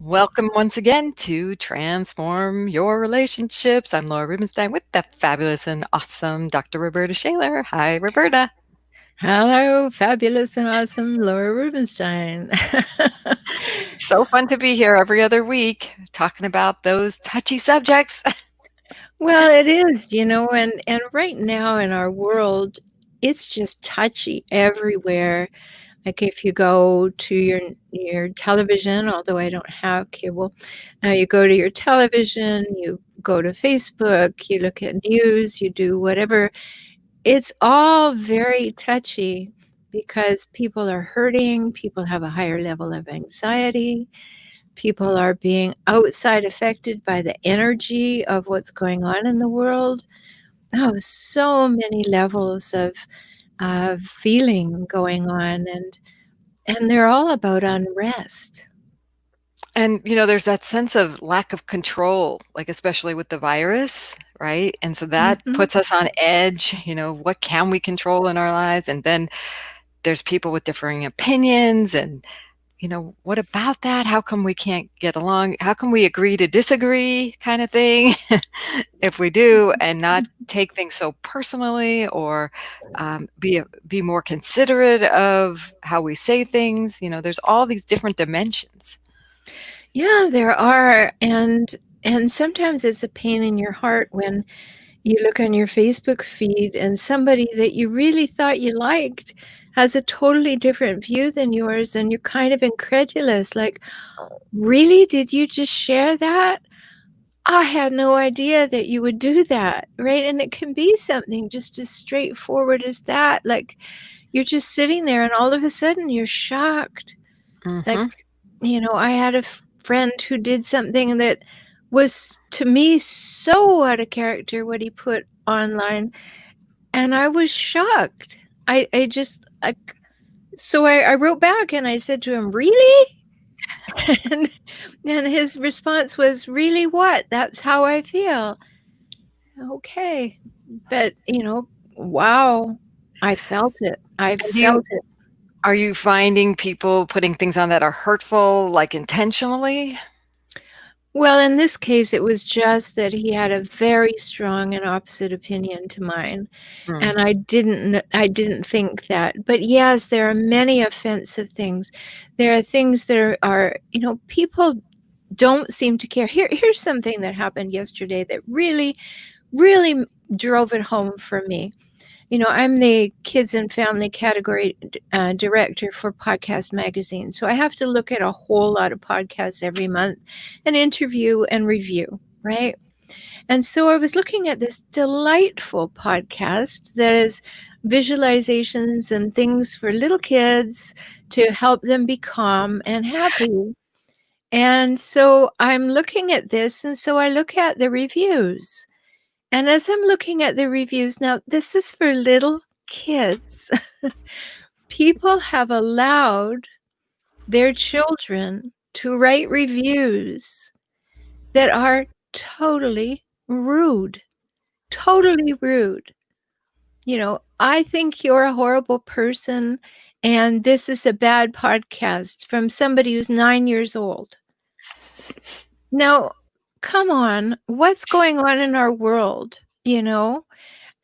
Welcome once again to Transform Your Relationships. I'm Laura Rubenstein with the fabulous and awesome Dr. Roberta Shaler. Hi, Roberta. Hello, fabulous and awesome Laura Rubenstein. So fun to be here every other week talking about those touchy subjects. Well, it is, and right now in our world, it's just touchy everywhere. Like if you go to your television, although I don't have cable, you go to your television, you go to Facebook, you look at news, you do whatever. It's all very touchy because people are hurting, people have a higher level of anxiety. People are being outside affected by the energy of what's going on in the world. Oh, so many levels of feeling going on, and they're all about unrest. And, there's that sense of lack of control, like especially with the virus, right? And so that Mhm. puts us on edge. What can we control in our lives? And then there's people with differing opinions and what about that? How come we can't get along? How can we agree to disagree kind of thing? If we do, and not take things so personally, or be more considerate of how we say things. There's all these different dimensions. Yeah, there are, and sometimes it's a pain in your heart when you look on your Facebook feed and somebody that you really thought you liked has a totally different view than yours, and you're kind of incredulous, like, "Really? Did you just share that? I had no idea that you would do that," right? And it can be something just as straightforward as that, like, you're just sitting there and all of a sudden you're shocked. Like, Hmm. I had a friend who did something that was, to me, so out of character what he put online, and I was shocked. I just, like, so I wrote back and I said to him, "Really?" And and his response was, "Really what? That's how I feel." Okay. But, wow, I felt it. I And you felt it. are you finding people putting things on that are hurtful, like intentionally? Well, in this case, it was just that he had a very strong and opposite opinion to mine, Mm. and I didn't think that. But yes, there are many offensive things. There are things that are people don't seem to care. Here's something that happened yesterday that really, really drove it home for me. I'm the kids and family category director for Podcast Magazine. So I have to look at a whole lot of podcasts every month and interview and review, right? And so I was looking at this delightful podcast that is visualizations and things for little kids to help them be calm and happy. And so I'm looking at this, and so I look at the reviews. And as I'm looking at the reviews now, this is for little kids. People have allowed their children to write reviews that are totally rude, totally rude. "I think you're a horrible person, and this is a bad podcast," from somebody who's 9 years old. Now, come on, what's going on in our world, you know?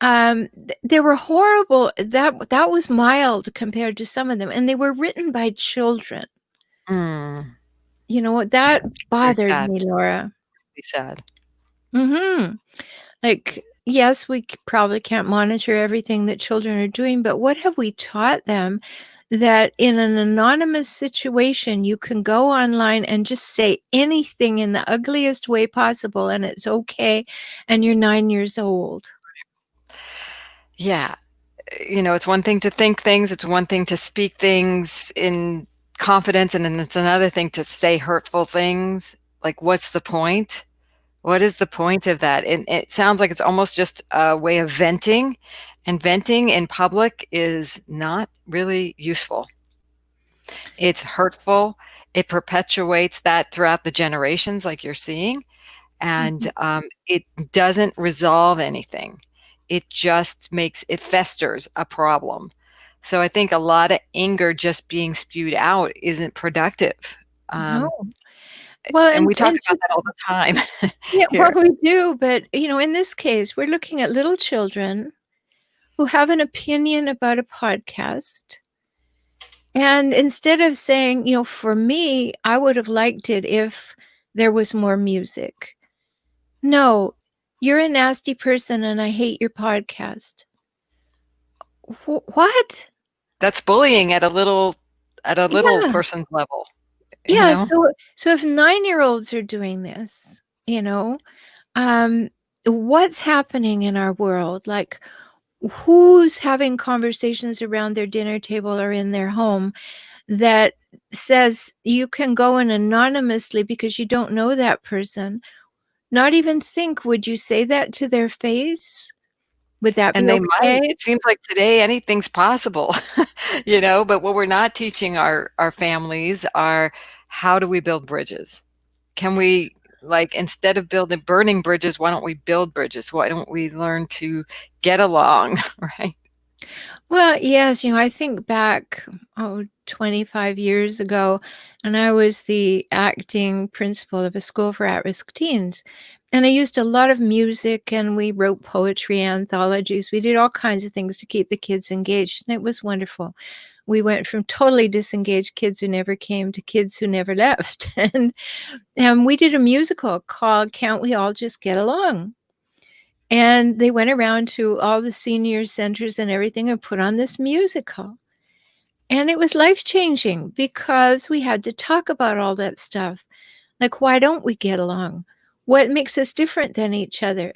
They were horrible. That was mild compared to some of them, and they were written by children. Mm. That Very bothered sad. me, Laura. Very sad. Mhm. Like, yes, we probably can't monitor everything that children are doing, but what have we taught them that in an anonymous situation, you can go online and just say anything in the ugliest way possible, and it's okay, and you're 9 years old? Yeah. It's one thing to think things, it's one thing to speak things in confidence, and then it's another thing to say hurtful things. Like, what's the point? What is the point of that? And it sounds like it's almost just a way of venting, and venting in public is not really useful. It's hurtful. It perpetuates that throughout the generations, like you're seeing, and Mhm. it doesn't resolve anything. It just it festers a problem. So I think a lot of anger just being spewed out isn't productive. Um, No. Well, And we talk and about just that all the time yeah, well, here. we do, but, in this case, we're looking at little children who have an opinion about a podcast, and instead of saying, "For me, I would have liked it if there was more music." No, "You're a nasty person and I hate your podcast." What? That's bullying at a little Yeah. person's level, you Yeah, know? so if 9-year-olds are doing this, um, what's happening in our world? Like, who's having conversations around their dinner table or in their home that says you can go in anonymously because you don't know that person, not even think, would you say that to their face? Would that And be they might. okay? It seems like today anything's possible, but what we're not teaching our families are how do we build bridges? Can we, like, instead of building burning bridges, why don't we build bridges? Why don't we learn to get along, right? Well, yes, I think back, 25 years ago, and I was the acting principal of a school for at-risk teens. And I used a lot of music and we wrote poetry anthologies. We did all kinds of things to keep the kids engaged, and it was wonderful. We went from totally disengaged kids who never came to kids who never left. And we did a musical called Can't We All Just Get Along? And they went around to all the senior centers and everything and put on this musical. And it was life-changing because we had to talk about all that stuff. Like, why don't we get along? What makes us different than each other?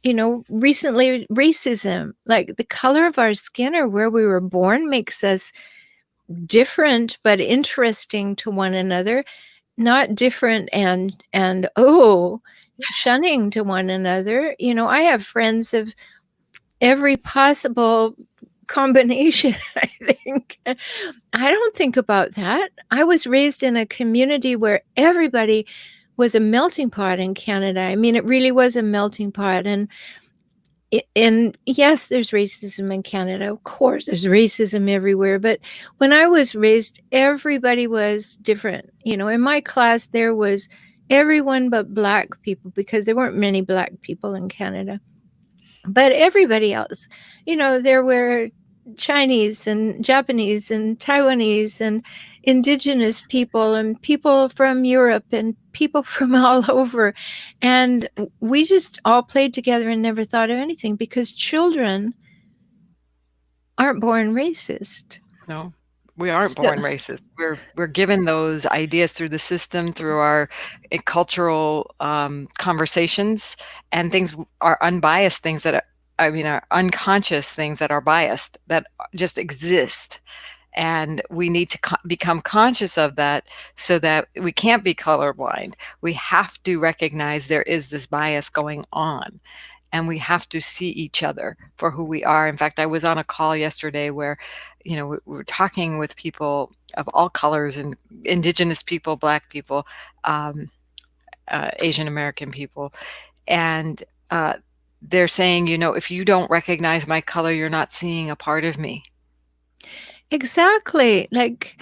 Recently, racism, like the color of our skin or where we were born makes us different but interesting to one another, not different and oh, shunning to one another. I have friends of every possible combination, I think. I don't think about that. I was raised in a community where everybody was a melting pot in Canada. I mean, it really was a melting pot, and yes, there's racism in Canada. Of course, there's racism everywhere, but when I was raised, everybody was different. In my class, there was everyone but Black people because there weren't many Black people in Canada. But everybody else, there were Chinese and Japanese and Taiwanese and indigenous people and people from Europe and people from all over. And we just all played together and never thought of anything because children aren't born racist. No, we aren't So born racist. We're given those ideas through the system, through our cultural conversations, and things are unbiased things that are unconscious things that are biased that just exist. And we need to become conscious of that so that we can't be colorblind. We have to recognize there is this bias going on, and we have to see each other for who we are. In fact, I was on a call yesterday where, we were talking with people of all colors, and indigenous people, Black people, um, Asian American people, and they're saying, if you don't recognize my color, you're not seeing a part of me. exactly, like,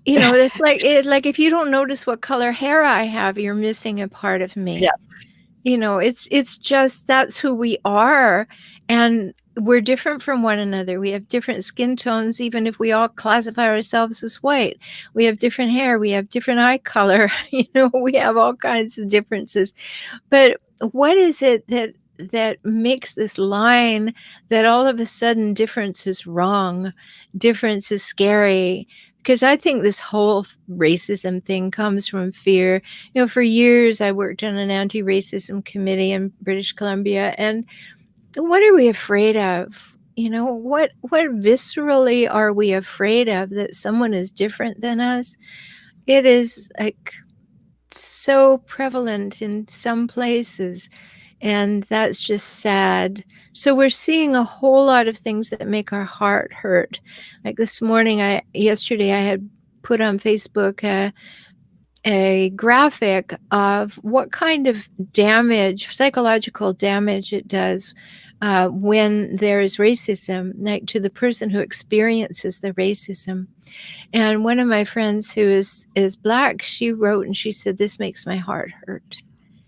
it's like if you don't notice what color hair I have, you're missing a part of me. Yeah. It's just that's who we are, and we're different from one another. We have different skin tones, even if we all classify ourselves as white. We have different hair, we have different eye color, we have all kinds of differences. But what is it that makes this line that all of a sudden difference is wrong, difference is scary? Because I think this whole racism thing comes from fear. For years I worked on an anti-racism committee in British Columbia, and what are we afraid of? What viscerally are we afraid of? That someone is different than us? It is like so prevalent in some places, and that's just sad. So we're seeing a whole lot of things that make our heart hurt. Like yesterday, I had put on Facebook a graphic of what kind of damage, psychological damage it does when there is racism, like to the person who experiences the racism. And one of my friends who is Black, she wrote and she said, "This makes my heart hurt."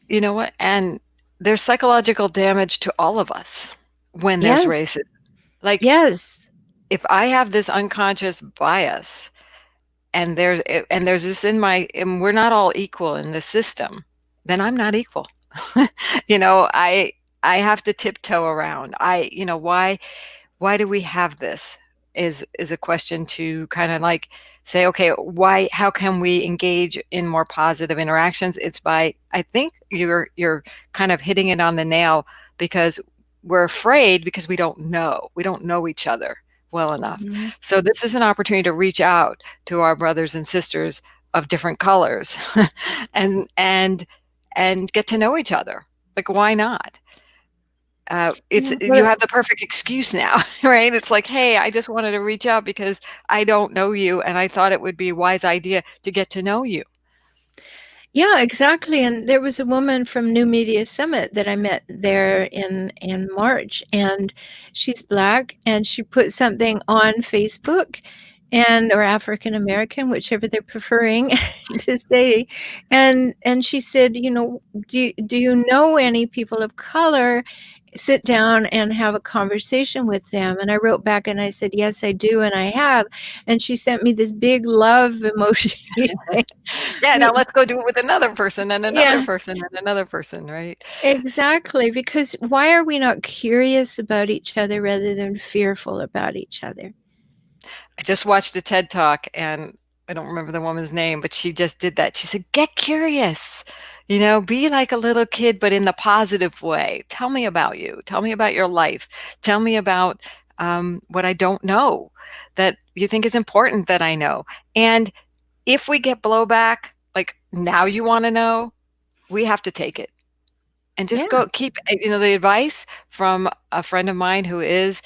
You know what? And there's psychological damage to all of us when there's Yes, racism. Like, yes, if I have this unconscious bias and there's this in my and we're not all equal in the system, then I'm not equal. You know, I have to tiptoe around. Why do we have this is a question to kind of like say, okay, why, how can we engage in more positive interactions? It's by, I think you're kind of hitting it on the nail, because we're afraid because we don't know each other well enough. mhm. So this is an opportunity to reach out to our brothers and sisters of different colors and get to know each other. Like, why not? It's, Yeah, you well, have the perfect excuse now, right? It's like, hey, I just wanted to reach out because I don't know you, and I thought it would be a wise idea to get to know you. yeah, exactly, and there was a woman from New Media Summit that I met there in March, and she's Black, and she put something on Facebook and or African American, whichever they're preferring to say, and she said, you know, "Do you know any people of color? Sit down and have a conversation with them." And I wrote back and I said, "Yes, I do, and I have." And she sent me this big love emoji. Yeah, now let's go do it with another person and another Yeah. person and another person, right? Exactly, because why are we not curious about each other rather than fearful about each other? I just watched a TED Talk, and I don't remember the woman's name, but she just did that. She said, "Get curious, you know, be like a little kid, but in the positive way. Tell me about you. Tell me about your life. Tell me about what I don't know that you think is important that I know." And if we get blowback, like, now you want to know, we have to take it. And just Yeah, go keep, the advice from a friend of mine who is,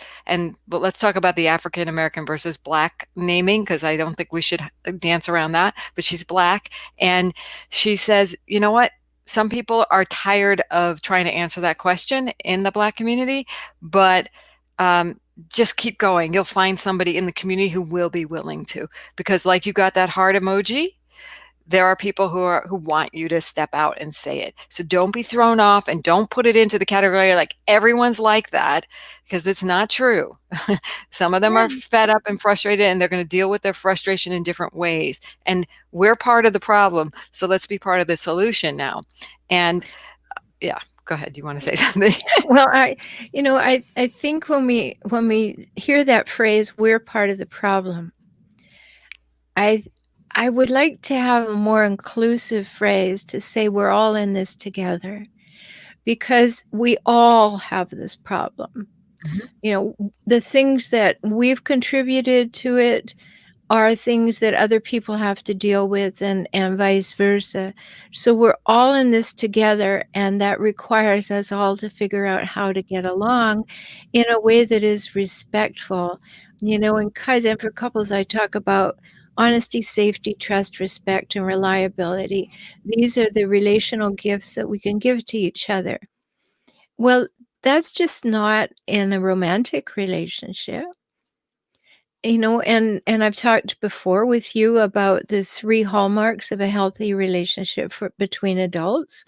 but let's talk about the African American versus Black naming, because I don't think we should dance around that. But she's Black, and she says, you know what? Some people are tired of trying to answer that question in the Black community, but um, just keep going. You'll find somebody in the community who will be willing to, because like you got that heart emoji, there are people who want you to step out and say it. So don't be thrown off, and don't put it into the category like everyone's like that, because it's not true. Some of them are yeah. fed up and frustrated, and they're going to deal with their frustration in different ways. And we're part of the problem. So let's be part of the solution now. And yeah, go ahead. You want to say something? Well, I think when we hear that phrase, "We're part of the problem," I I would like to have a more inclusive phrase to say we're all in this together, because we all have this problem. Mhm. You know, the things that we've contributed to it are things that other people have to deal with, and vice versa. So we're all in this together, and that requires us all to figure out how to get along in a way that is respectful. You know, in Kaizen for Couples, I talk about honesty, safety, trust, respect, and reliability. These are the relational gifts that we can give to each other. Well, that's just not in a romantic relationship. You know, and I've talked before with you about the 3 hallmarks of a healthy relationship for between adults: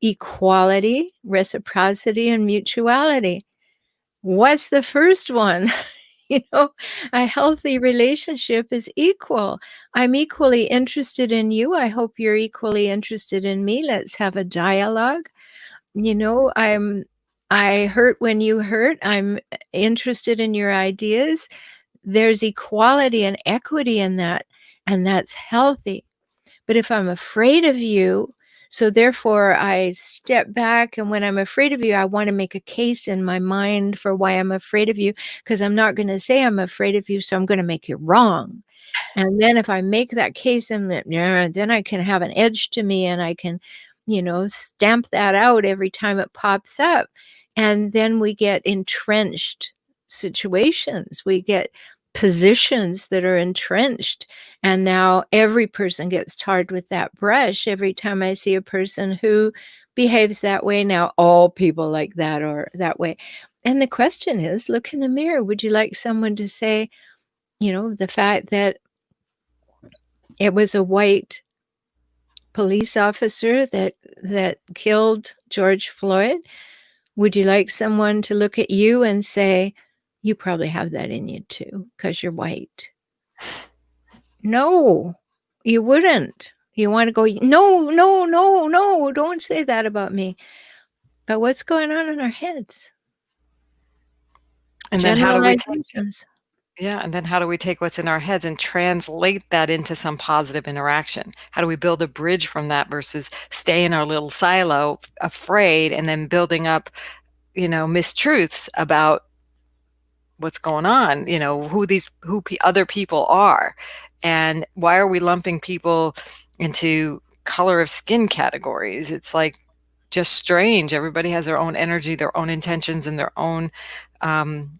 equality, reciprocity, and mutuality. What's the first one? You know, a healthy relationship is equal. I'm equally interested in you. I hope you're equally interested in me. Let's have a dialogue. You know, I hurt when you hurt. I'm interested in your ideas. There's equality and equity in that, and that's healthy. But if I'm afraid of you, so therefore I step back, and when I'm afraid of you, I wanna make a case in my mind for why I'm afraid of you, because 'cause I'm not gonna say I'm afraid of you, so I'm gonna make you wrong. And then if I make that case, and that, yeah, then I can have an edge to me, and I can, stamp that out every time it pops up. And then we get entrenched situations. We get positions that are entrenched. And now every person gets tarred with that brush. Every time I see a person who behaves that way, now all people like that or that way. and the question is, look in the mirror. Would you like someone to say, the fact that it was a white police officer that killed George Floyd? Would you like someone to look at you and say, "You probably have that in you too, because 'cause you're white"? No, you wouldn't. You wanna go, "No, no, no, no, don't say that about me." But what's going on in our heads? And then how do we take Generalizations. Yeah, and then how do we take what's in our heads and translate that into some positive interaction? How do we build a bridge from that versus stay in our little silo, afraid, and then building up, mistruths about what's going on, who other people are, and why are we lumping people into color of skin categories? It's like just strange. Everybody has their own energy, their own intentions, and their own um,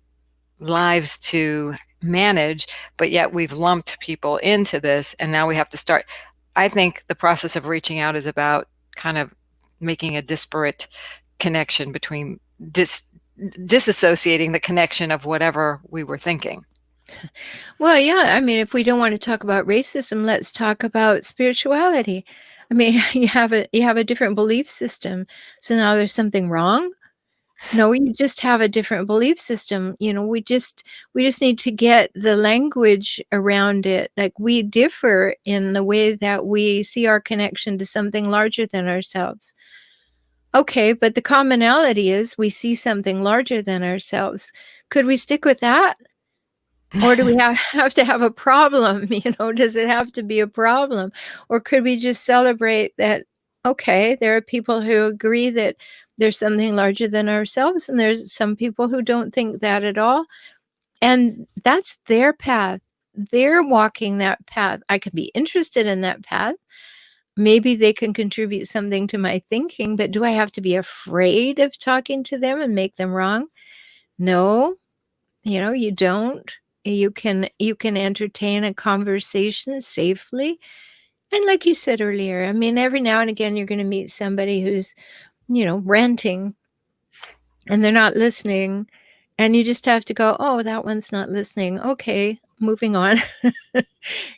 lives to manage, but yet we've lumped people into this, and now we have to start. I think the process of reaching out is about kind of making a disparate connection between disassociating the connection of whatever we were thinking. Well, yeah, I mean, if we don't wanna talk about racism, let's talk about spirituality. I mean, you have a different belief system, so now there's something wrong? No, you just have a different belief system, we just need to get the language around it, like, we differ in the way that we see our connection to something larger than ourselves. Okay, but the commonality is we see something larger than ourselves. Could we stick with that? Or do we have to have a problem, Does it have to be a problem? Or could we just celebrate that, okay, there are people who agree that there's something larger than ourselves, and there's some people who don't think that at all, and that's their path. They're walking that path. I could be interested in that path. Maybe they can contribute something to my thinking, but do I have to be afraid of talking to them and make them wrong? No. You don't. You can entertain a conversation safely. And like you said earlier, I mean, every now and again you're gonna meet somebody who's, ranting and they're not listening, and you just have to go, "Oh, that one's not listening. Okay, moving on."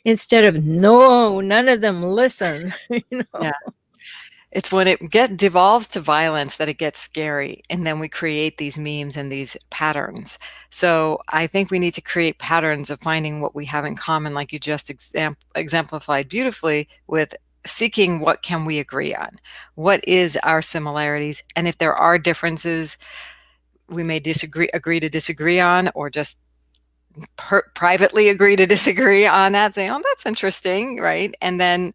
Instead of, "No, none of them listen," you know? Yeah. It's when it devolves to violence that it gets scary, and then we create these memes and these patterns. So I think we need to create patterns of finding what we have in common, like you just exemplified beautifully with seeking what can we agree on? What is our similarities? And if there are differences, we may agree to disagree on, or just privately agree to disagree on that, saying, "Oh, that's interesting," right? And then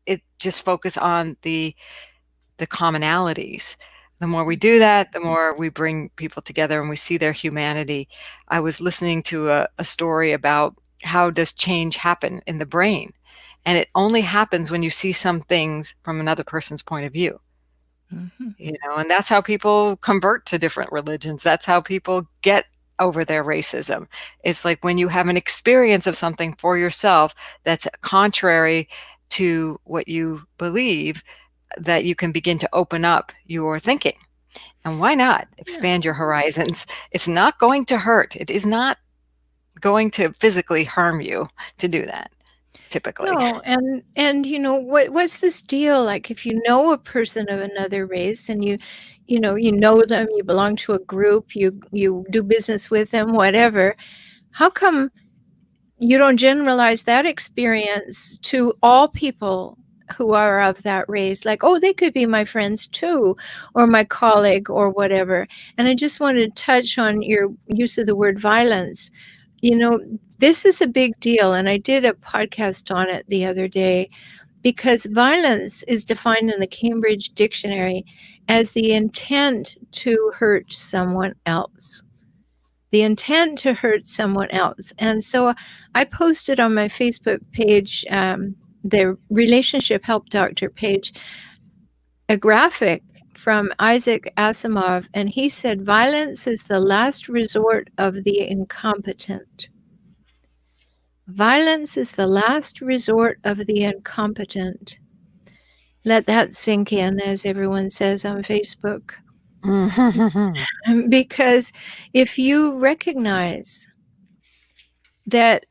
it just focus on the commonalities. The more we do Mhm. that, the more we bring people together and we see their humanity. I was listening to a story about how does change happen in the brain. And it only happens when you see some things from another person's point of view. Mhm. And that's how people convert to different religions. That's how people get over their racism. It's like when you have an experience of something for yourself that's contrary to what you believe, that you can begin to open up your thinking. And why not Yeah. expand your horizons? It's not going to hurt. It is not going to physically harm you to do that, typically. No, and what's this deal, like, if you know a person of another race and you know them, you belong to a group, you do business with them, whatever, how come you don't generalize that experience to all people who are of that race? Like, "Oh, they could be my friends too, or my colleague," or whatever. And I just wanted to touch on your use of the word violence. You know, this is a big deal, and I did a podcast on it the other day because violence is defined in the Cambridge Dictionary as the intent to hurt someone else. The intent to hurt someone else. And so I posted on my Facebook page, the Relationship Help Doctor page, a graphic from Isaac Asimov, and he said, "Violence is the last resort of the incompetent." Violence is the last resort of the incompetent. Let that sink in, as everyone says on Facebook. Because if you recognize that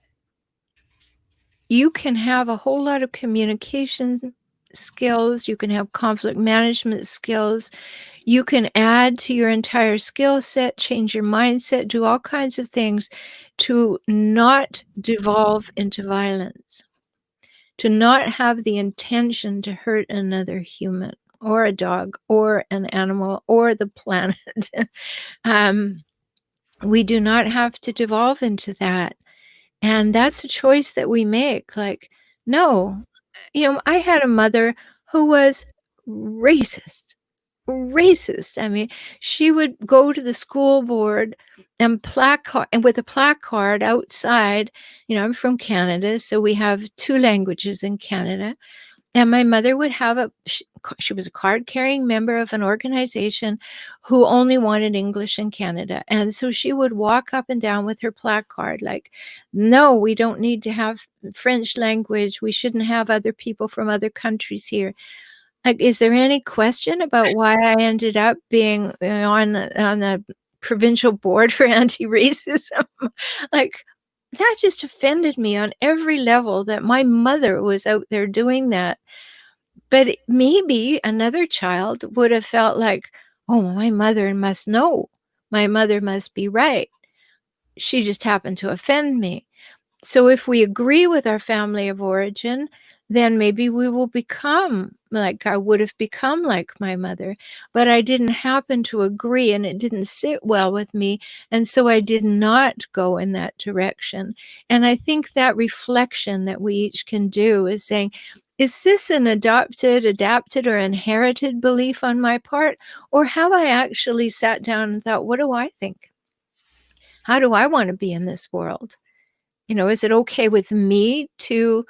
you can have a whole lot of communication skills, you can have conflict management skills, you can add to your entire skill set, change your mindset, do all kinds of things to not devolve into violence, to not have the intention to hurt another human or a dog or an animal or the planet. um, we do not have to devolve into that. And that's a choice that we make, like, no. I had a mother who was racist, racist. I mean, she would go to the school board and with a placard outside. I'm from Canada, so we have 2 languages in Canada, and my mother would have she was a card-carrying member of an organization who only wanted English in Canada, and so she would walk up and down with her placard like, "No, we don't need to have French language. We shouldn't have other people from other countries here." Like, is there any question about why I ended up being, on the provincial board for anti-racism? Like, that just offended me on every level that my mother was out there doing that. But maybe another child would have felt like, "Oh, my mother must know. My mother must be right. She just happened to offend me." So if we agree with our family of origin, then maybe we will become like I would have become like my mother. But I didn't happen to agree and it didn't sit well with me. And so I did not go in that direction. And I think that reflection that we each can do is saying, is this an adapted, or inherited belief on my part? Or have I actually sat down and thought, what do I think? How do I want to be in this world? Is it okay with me to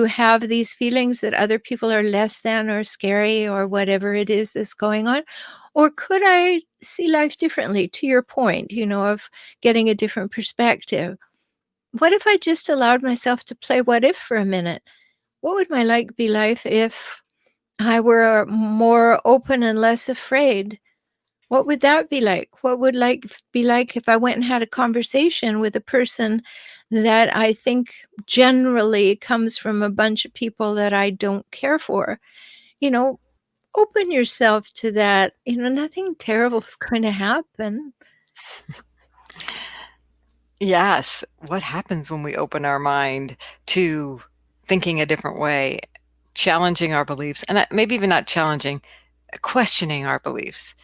have these feelings that other people are less than or scary or whatever it is that's going on? Or could I see life differently, to your point, of getting a different perspective? What if I just allowed myself to play what if for a minute? What would my life if I were more open and less afraid? What would that be like? What would be like if I went and had a conversation with a person that I think generally comes from a bunch of people that I don't care for? You know, Open yourself to that. Nothing terrible is going to happen. Yes. What happens when we open our mind to thinking a different way, challenging our beliefs, and maybe even not challenging, questioning our beliefs?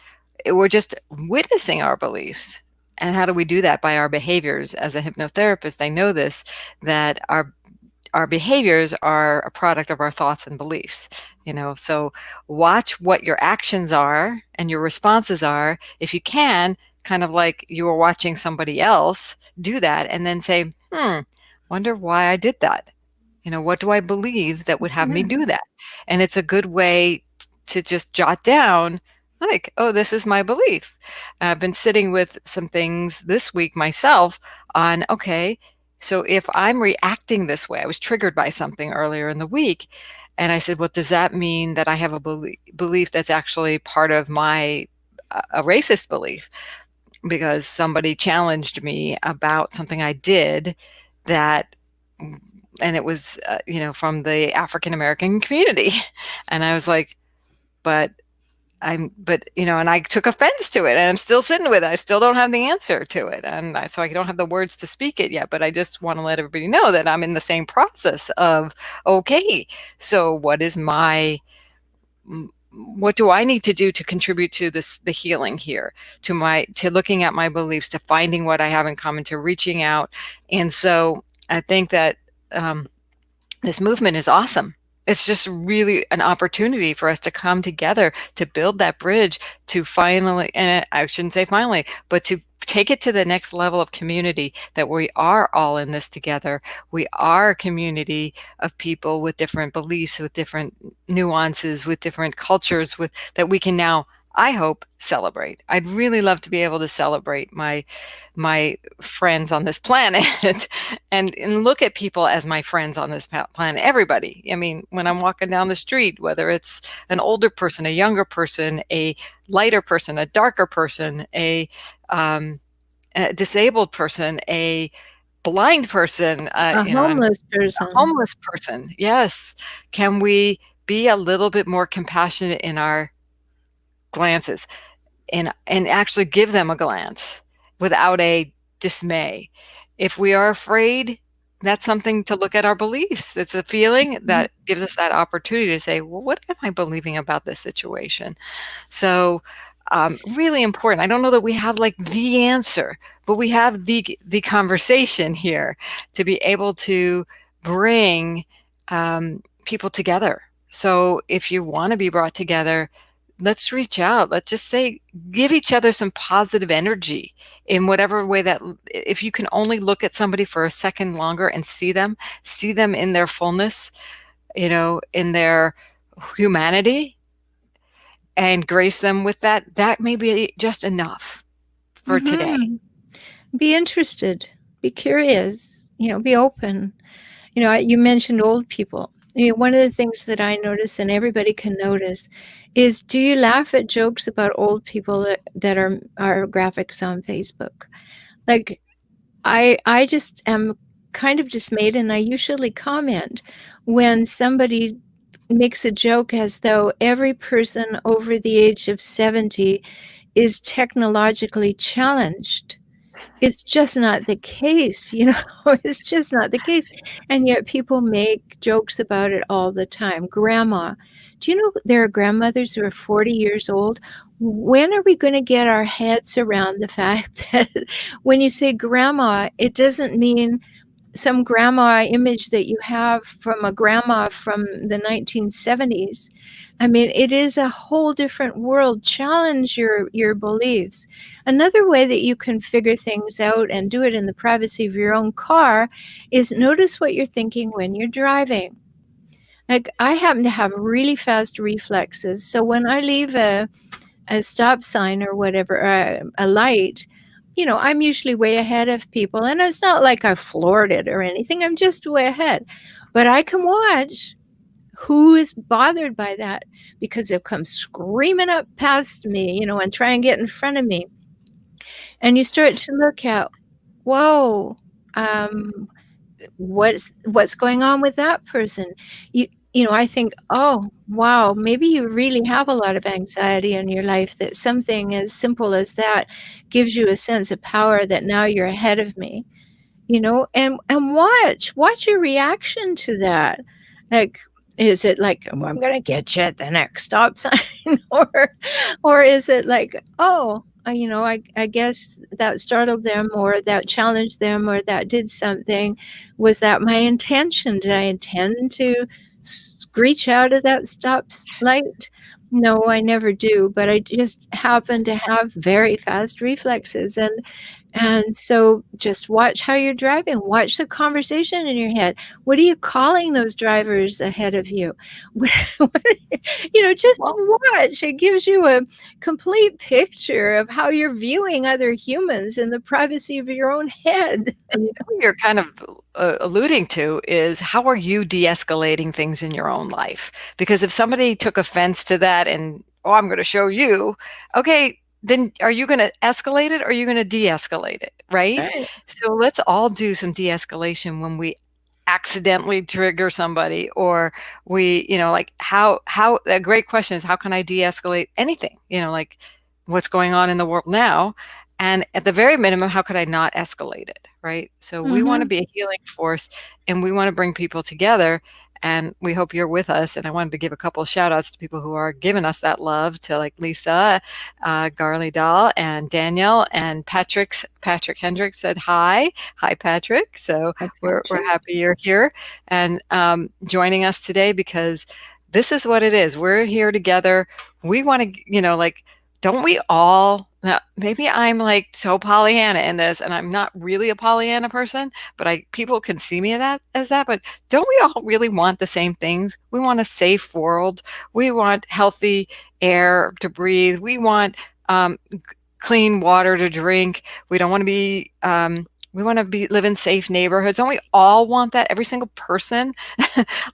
We're just witnessing our beliefs. And how do we do that? By our behaviors. As a hypnotherapist, I know this, that our behaviors are a product of our thoughts and beliefs. So watch what your actions are and your responses are, if you can, kind of like you were watching somebody else do that, and then say, wonder why I did that. What do I believe that would have me Yeah. do that? And it's a good way to just jot down, like, oh, this is my belief. I've been sitting with some things this week myself on, okay, so if I'm reacting this way, I was triggered by something earlier in the week, and I said, well, does that mean that I have a belief that's actually part of my a racist belief? Because somebody challenged me about something I did that, and it was, from the African American community. And I was like, but and I took offense to it, and I'm still sitting with it. I still don't have the answer to it. And so I don't have the words to speak it yet, but I just want to let everybody know that I'm in the same process of, okay, so what do I need to do to contribute to the healing here, to looking at my beliefs, to finding what I have in common, to reaching out. And so I think that this movement is awesome. It's just really an opportunity for us to come together to build that bridge, to finally, and I shouldn't say finally, but to take it to the next level of community, that we are all in this together. We are a community of people with different beliefs, with different nuances, with different cultures, with that we can now I hope, celebrate. I'd really love to be able to celebrate my friends on this planet and look at people as my friends on this planet. Everybody. I mean, when I'm walking down the street, whether it's an older person, a younger person, a lighter person, a darker person, a disabled person, a blind person, A and homeless a person. homeless person. Yes. Can we be a little bit more compassionate in our glances and actually give them a glance without a dismay? If we are afraid, that's something to look at our beliefs. It's a feeling Mhm. that gives us that opportunity to say, well, what am I believing about this situation? So, really important. I don't know that we have like the answer, but we have the conversation here to be able to bring people together. So, if you want to be brought together, let's reach out. Let's just say, give each other some positive energy in whatever way that, if you can only look at somebody for a second longer and see them in their fullness, in their humanity, and grace them with that, that may be just enough for today. Mhm. Be interested, be curious, be open. You mentioned old people. One of the things that I notice, and everybody can notice, is do you laugh at jokes about old people that are graphics on Facebook? Like, I just am kind of dismayed, and I usually comment when somebody makes a joke as though every person over the age of 70 is technologically challenged. It's just not the case, it's just not the case, and yet people make jokes about it all the time. Grandma. Do you know there are grandmothers who are 40 years old? When are we gonna get our heads around the fact that when you say grandma, it doesn't mean some grandma image that you have from a grandma from the 1970s. I mean, it is a whole different world. Challenge your beliefs. Another way that you can figure things out and do it in the privacy of your own car is notice what you're thinking when you're driving. Like, I happen to have really fast reflexes, so when I leave a stop sign or whatever, a light, I'm usually way ahead of people. And it's not like I floored it or anything. I'm just way ahead. But I can watch who is bothered by that because they'll come screaming up past me, and try and get in front of me. And you start to look at, whoa, um, what's going on with that person? I think, oh, wow, maybe you really have a lot of anxiety in your life that something as simple as that gives you a sense of power that now you're ahead of me, and watch your reaction to that. Like, is it like, "Oh, I'm gonna get you at the next stop sign," or is it like, "Oh, I guess that startled them or that challenged them or that did something. Was that my intention? Did I intend to screech out of that light? No, I never do, but I just happen to have very fast reflexes, and so just watch how you're driving, watch the conversation in your head. What are you calling those drivers ahead of you? What just Well, watch. It gives you a complete picture of how you're viewing other humans in the privacy of your own head. what you're kind of alluding to is, how are you de-escalating things in your own life? Because if somebody took offense to that and, oh, I'm going to show you, okay, then are you going to escalate it or are you going to de-escalate it, right? Right. So let's all do some de-escalation when we accidentally trigger somebody, or we, like, how a great question is, how can I de-escalate anything? Like, what's going on in the world now? And at the very minimum, how could I not escalate it, right? So we want to Mhm. be a healing force, and we want to bring people together, and we hope you're with us. And I wanted to give a couple of shout outs to people who are giving us that love, to like Lisa, Garly Dahl, and Daniel, and Patrick Hendricks said hi. Hi, Patrick. So Hi, we're Patrick. happy you're here and joining us today, because this is what it is. We're here together. We want to, like, don't we all, now, maybe I'm like so Pollyanna in this, and I'm not really a Pollyanna person, but people can see me as that, but don't we all really want the same things? We want a safe world. We want healthy air to breathe. We want clean water to drink. We don't want to be we want to be live in safe neighborhoods. Don't we all want that? Every single person?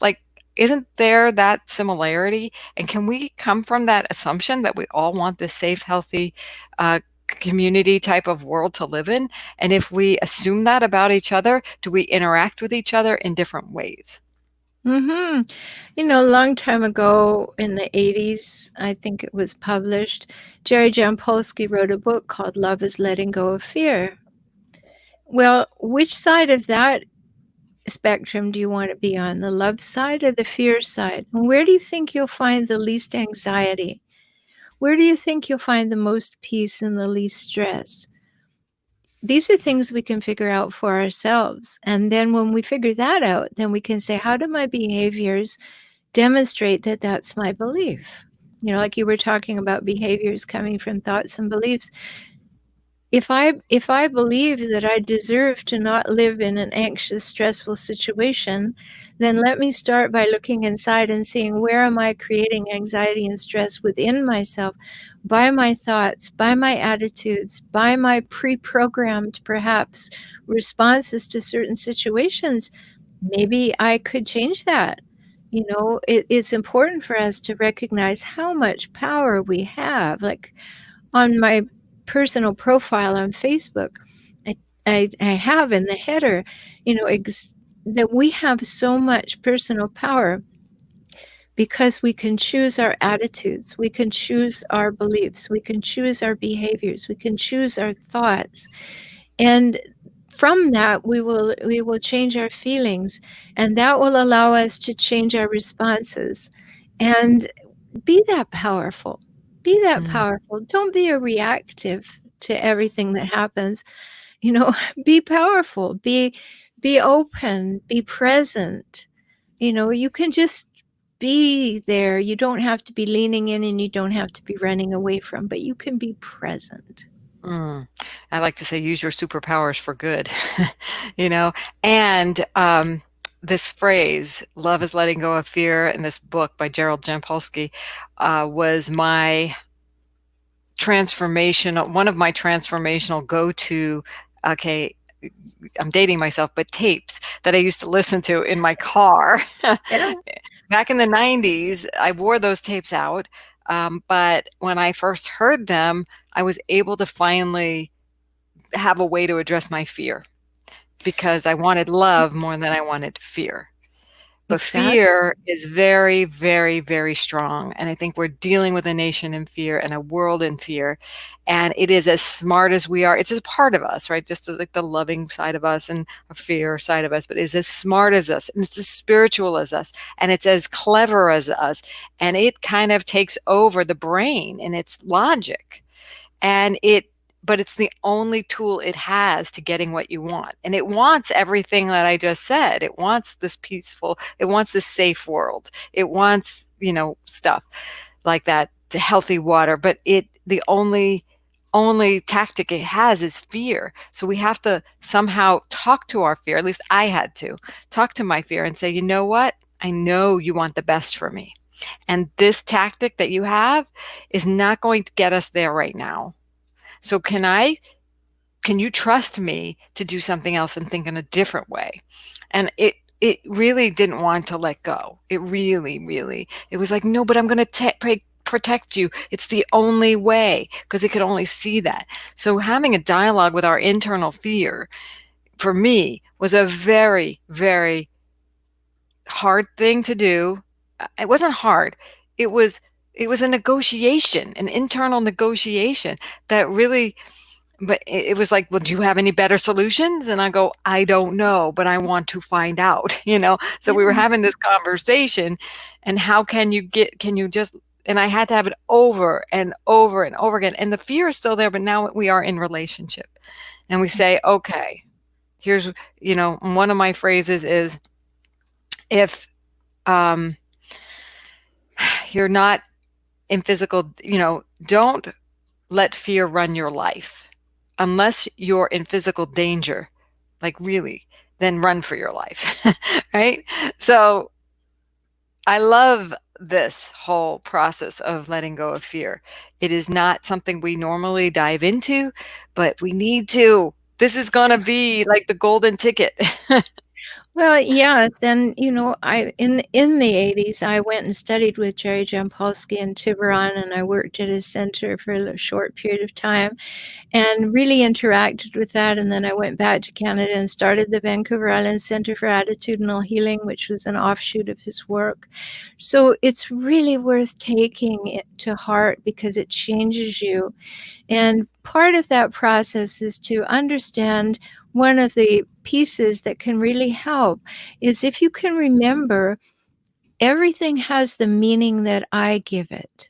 Like, isn't there that similarity? And can we come from that assumption that we all want this safe, healthy, community type of world to live in? And if we assume that about each other, do we interact with each other in different ways? Mhm. You know, a long time ago in the '80s, I think it was published, Jerry Jampolsky wrote a book called Love is Letting Go of Fear. Well, which side of that spectrum do you wanna be on, the love side or the fear side? And where do you think you'll find the least anxiety? Where do you think you'll find the most peace and the least stress? These are things we can figure out for ourselves, and then when we figure that out, then we can say, "How do my behaviors demonstrate that that's my belief?" You know, like you were talking about behaviors coming from thoughts and beliefs. If I believe that I deserve to not live in an anxious, stressful situation, then let me start by looking inside and seeing where am I creating anxiety and stress within myself by my thoughts, by my attitudes, by my pre-programmed, perhaps, responses to certain situations. Maybe I could change that. You know, it's important for us to recognize how much power we have. Like, on my personal profile on Facebook, I I have in the header, you know, that we have so much personal power because we can choose our attitudes, we can choose our beliefs, we can choose our behaviors, we can choose our thoughts, and from that, we will change our feelings, and that will allow us to change our responses, and be that powerful. Be that Mm, powerful. Don't be a reactive to everything that happens, you know, be powerful, be open, be present. You know, you can just be there. You don't have to be leaning in and you don't have to be running away from, but you can be present. mm. I like to say, use your superpowers for good, you know? And this phrase, love is letting go of fear, in this book by Gerald Jampolsky, was one of my transformational go to, okay, I'm dating myself, but tapes that I used to listen to in my car. Yeah. Back in the 90s, I wore those tapes out, but when I first heard them, I was able to finally have a way to address my fear because I wanted love more than I wanted fear. But Exactly. fear is very, very, very strong, and I think we're dealing with a nation in fear and a world in fear, and it is as smart as we are. It's just a part of us, right? Just as, like, the loving side of us and a fear side of us, but it's as smart as us, and it's as spiritual as us, and it's as clever as us, and it kind of takes over the brain and its logic. And but it's the only tool it has to getting what you want. And it wants everything that I just said. It wants this peaceful, it wants this safe world. It wants, stuff like that, to healthy water, but the only tactic it has is fear. So we have to somehow talk to our fear. At least I had to talk to my fear and say, you know what? I know you want the best for me. And this tactic that you have is not going to get us there right now. So can you trust me to do something else and think in a different way? And it really didn't want to let go. It really, really, it was like, no, but I'm going to protect you. It's the only way, because it could only see that. So having a dialogue with our internal fear for me was a very, very hard thing to do. It wasn't hard. It was it was a negotiation, an internal negotiation that really, but it was like, "Well, do you have any better solutions?" And I go, "I don't know, but I want to find out," you know? So we were Yeah. having this conversation, and how can you just, and I had to have it over and over and over again, and the fear is still there, but now we are in relationship, and we say, "Okay, here's," one of my phrases is, if, you're not in physical, don't let fear run your life. Unless you're in physical danger, like really, then run for your life, right? So I love this whole process of letting go of fear. It is not something we normally dive into, but we need to. This is going to be like the golden ticket. Well, yes, and, I in the '80s, I went and studied with Jerry Jampolsky in Tiburon, and I worked at his center for a short period of time and really interacted with that, and then I went back to Canada and started the Vancouver Island Center for Attitudinal Healing, which was an offshoot of his work. So it's really worth taking it to heart because it changes you. And part of that process is to understand one of the pieces that can really help is if you can remember everything has the meaning that I give it.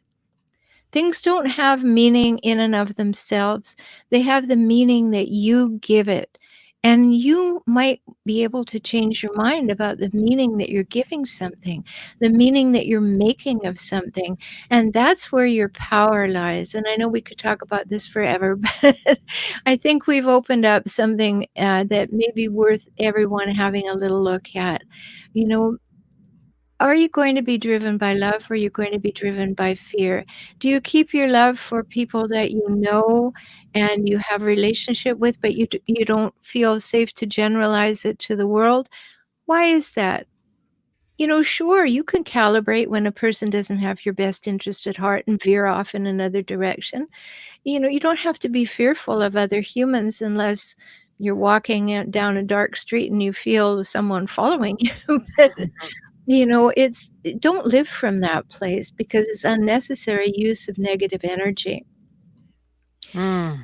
Things don't have meaning in and of themselves. They have the meaning that you give it. And you might be able to change your mind about the meaning that you're giving something, the meaning that you're making of something. And that's where your power lies. And I know we could talk about this forever, but I think we've opened up something that may be worth everyone having a little look at. You know, are you going to be driven by love or are you going to be driven by fear? Do you keep your love for people that you know and you have a relationship with, but you don't feel safe to generalize it to the world? Why is that? Sure, you can calibrate when a person doesn't have your best interest at heart and veer off in another direction. You don't have to be fearful of other humans unless you're walking down a dark street and you feel someone following you. But don't live from that place because it's unnecessary use of negative energy. Mm.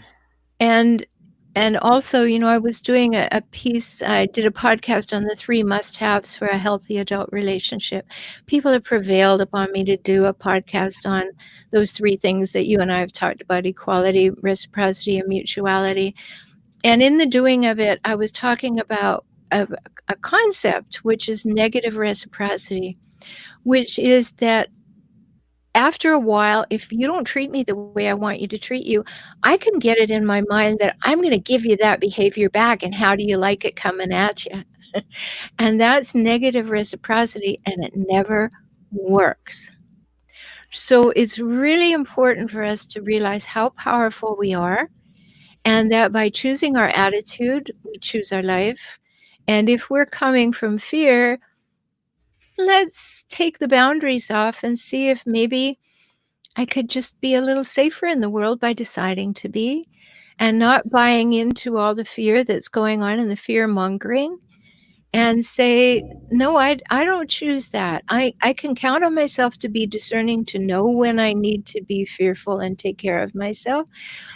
And also, I was doing a piece, I did a podcast on the 3 must-haves for a healthy adult relationship. People have prevailed upon me to do a podcast on those 3 things that you and I have talked about: equality, reciprocity, and mutuality. And in the doing of it, I was talking about a concept, which is negative reciprocity, which is that after a while, if you don't treat me the way I want you to treat you, I can get it in my mind that I'm gonna give you that behavior back, and how do you like it coming at you? And that's negative reciprocity, and it never works. So it's really important for us to realize how powerful we are, and that by choosing our attitude, we choose our life. And if we're coming from fear, let's take the boundaries off and see if maybe I could just be a little safer in the world by deciding to be, and not buying into all the fear that's going on and the fear-mongering, and say, "No, I don't choose that. I can count on myself to be discerning, to know when I need to be fearful and take care of myself,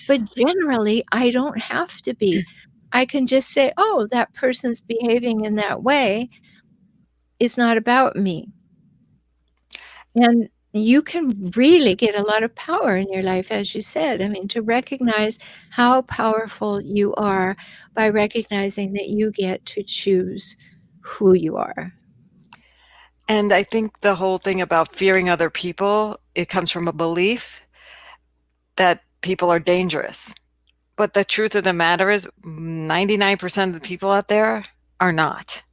but generally, I don't have to be." I can just say, "Oh, that person's behaving in that way. It's not about me." And you can really get a lot of power in your life, as you said. I mean, to recognize how powerful you are by recognizing that you get to choose who you are. And I think the whole thing about fearing other people, it comes from a belief that people are dangerous. But the truth of the matter is 99% of the people out there are not.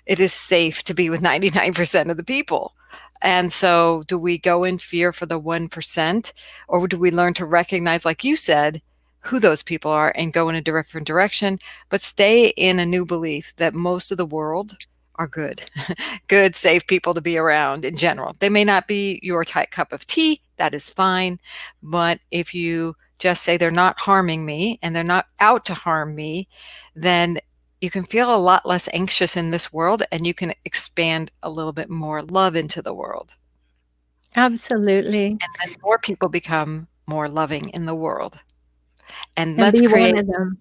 It is safe to be with 99% of the people. And so, do we go in fear for the 1%, or do we learn to recognize, like you said, who those people are and go in a different direction, but stay in a new belief that most of the world are good, good, safe people to be around in general. They may not be your type cup of tea, that is fine. But if you just say they're not harming me and they're not out to harm me, then you can feel a lot less anxious in this world and you can expand a little bit more love into the world. Absolutely. And then more people become more loving in the world. And And let's be one create of them.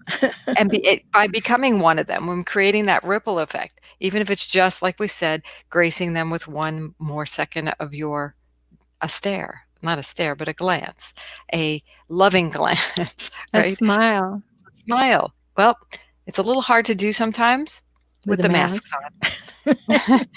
and by becoming one of them, when creating that ripple effect, even if it's just like we said, gracing them with one more second of your a stare, not a stare, but a glance, a loving glance, A right? smile Smile. Well, it's a little hard to do sometimes with with a the masks mask. on.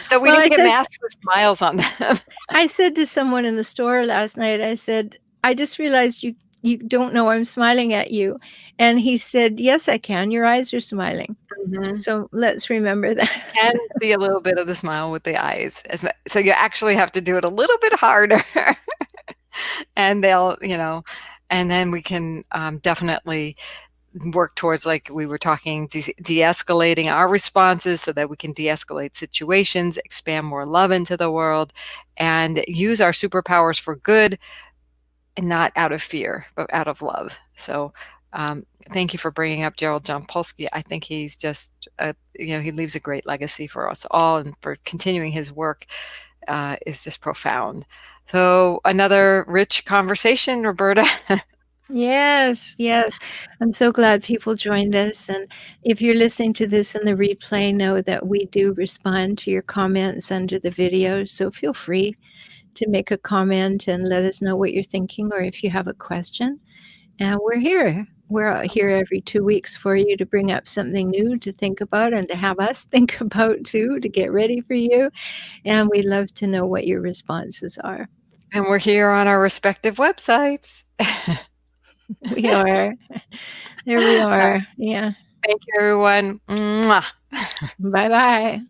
So we Well, need to get masks with smiles on them. I said to someone in the store last night, I said, "I just realized you don't know I'm smiling at you." And he said, "Yes, I can. Your eyes are smiling." Mhm. So let's remember that. Can see a little bit of the smile with the eyes as so you actually have to do it a little bit harder. And they'll, and then we can, definitely work towards, like we were talking, de-escalating our responses so that we can de-escalate situations, expand more love into the world, and use our superpowers for good and not out of fear, but out of love. So thank you for bringing up Gerald John Polsky. I think he's just, he leaves a great legacy for us all, and for continuing his work is just profound. So another rich conversation, Roberta. Yes, yes. I'm so glad people joined us, and if you're listening to this in the replay, know that we do respond to your comments under the video, so feel free to make a comment and let us know what you're thinking or if you have a question. And we're here. We're here every 2 weeks for you to bring up something new to think about and to have us think about too, to get ready for you, and we'd love to know what your responses are. And we're here on our respective websites. We are. There we are. Yeah. Thank you, everyone. Mwah. Bye-bye.